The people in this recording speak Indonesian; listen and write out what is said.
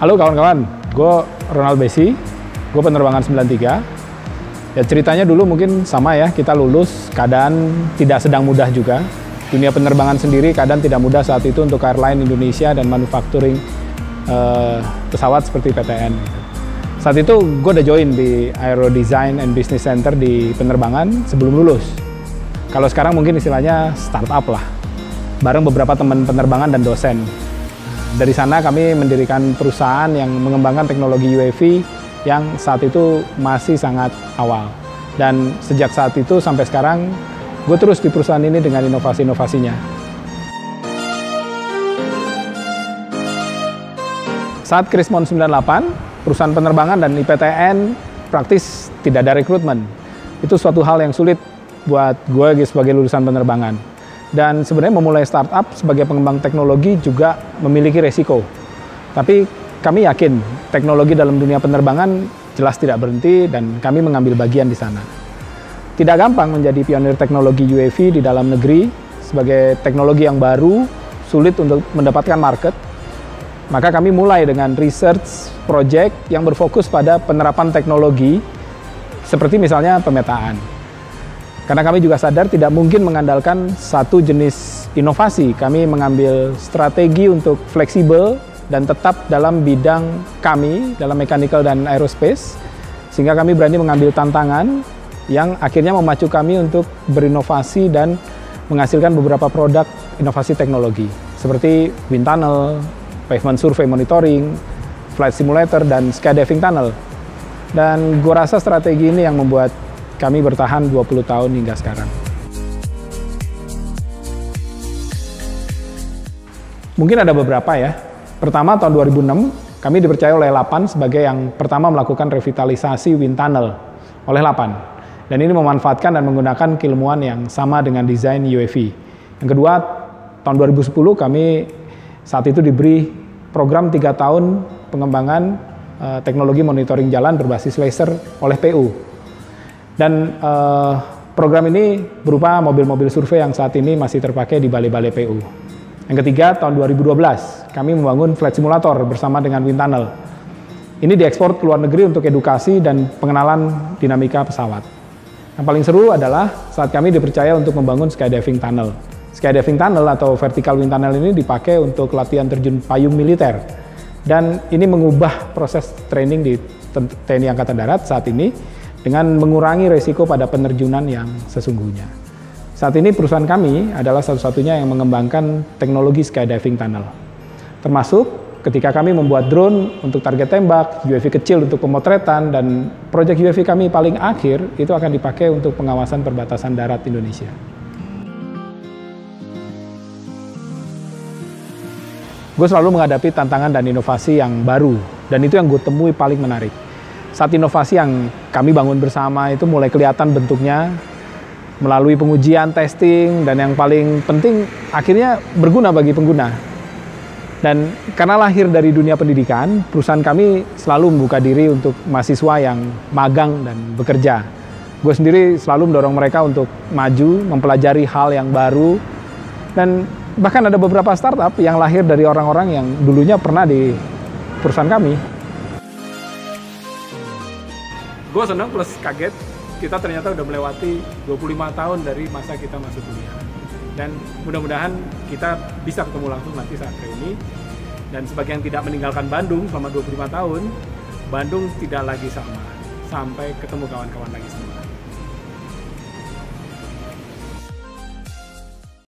Halo kawan-kawan, gue Ronald Besi, gue penerbangan 93. Ya ceritanya dulu mungkin sama ya, kita lulus, keadaan tidak sedang mudah juga. Dunia penerbangan sendiri keadaan tidak mudah saat itu untuk airline Indonesia dan manufacturing pesawat seperti PTN. Saat itu gue udah join di Aero Design and Business Center di penerbangan sebelum lulus. Kalau sekarang mungkin istilahnya startup lah, bareng beberapa teman penerbangan dan dosen. Dari sana kami mendirikan perusahaan yang mengembangkan teknologi UAV yang saat itu masih sangat awal. Dan sejak saat itu sampai sekarang, gue terus di perusahaan ini dengan inovasi-inovasinya. Saat Krismon 98, perusahaan penerbangan dan IPTN praktis tidak ada rekrutmen. Itu suatu hal yang sulit buat gue sebagai lulusan penerbangan. Dan sebenarnya memulai startup sebagai pengembang teknologi juga memiliki resiko. Tapi kami yakin teknologi dalam dunia penerbangan jelas tidak berhenti dan kami mengambil bagian di sana. Tidak gampang menjadi pionir teknologi UAV di dalam negeri sebagai teknologi yang baru, sulit untuk mendapatkan market. Maka kami mulai dengan research project yang berfokus pada penerapan teknologi seperti misalnya pemetaan. Karena kami juga sadar tidak mungkin mengandalkan satu jenis inovasi. Kami mengambil strategi untuk fleksibel dan tetap dalam bidang kami, dalam mechanical dan aerospace, sehingga kami berani mengambil tantangan yang akhirnya memacu kami untuk berinovasi dan menghasilkan beberapa produk inovasi teknologi, seperti wind tunnel, pavement survey monitoring, flight simulator, dan skydiving tunnel. Dan gua rasa strategi ini yang membuat kami bertahan 20 tahun hingga sekarang. Mungkin ada beberapa ya. Pertama, tahun 2006, kami dipercaya oleh Lapan sebagai yang pertama melakukan revitalisasi wind tunnel oleh Lapan. Dan ini memanfaatkan dan menggunakan keilmuan yang sama dengan desain UAV. Yang kedua, tahun 2010 kami saat itu diberi program 3 tahun pengembangan teknologi monitoring jalan berbasis laser oleh PU. Dan program ini berupa mobil-mobil survei yang saat ini masih terpakai di balai-balai PU. Yang ketiga, tahun 2012, kami membangun flight simulator bersama dengan wind tunnel. Ini diekspor ke luar negeri untuk edukasi dan pengenalan dinamika pesawat. Yang paling seru adalah saat kami dipercaya untuk membangun skydiving tunnel. Skydiving tunnel atau vertical wind tunnel ini dipakai untuk latihan terjun payung militer. Dan ini mengubah proses training di TNI Angkatan Darat saat ini dengan mengurangi resiko pada penerjunan yang sesungguhnya. Saat ini perusahaan kami adalah satu-satunya yang mengembangkan teknologi skydiving tunnel. Termasuk ketika kami membuat drone untuk target tembak, UAV kecil untuk pemotretan, dan proyek UAV kami paling akhir itu akan dipakai untuk pengawasan perbatasan darat Indonesia. Gue selalu menghadapi tantangan dan inovasi yang baru, dan itu yang gue temui paling menarik. Saat inovasi yang kami bangun bersama itu mulai kelihatan bentuknya melalui pengujian, testing, dan yang paling penting akhirnya berguna bagi pengguna. Dan karena lahir dari dunia pendidikan, perusahaan kami selalu membuka diri untuk mahasiswa yang magang dan bekerja. Gue sendiri selalu mendorong mereka untuk maju, mempelajari hal yang baru, dan bahkan ada beberapa startup yang lahir dari orang-orang yang dulunya pernah di perusahaan kami. Gue senang plus kaget, kita ternyata udah melewati 25 tahun dari masa kita masuk kuliah. Dan mudah-mudahan kita bisa ketemu langsung nanti saat reuni. Dan sebagai yang tidak meninggalkan Bandung selama 25 tahun, Bandung tidak lagi sama. Sampai ketemu kawan-kawan lagi semua.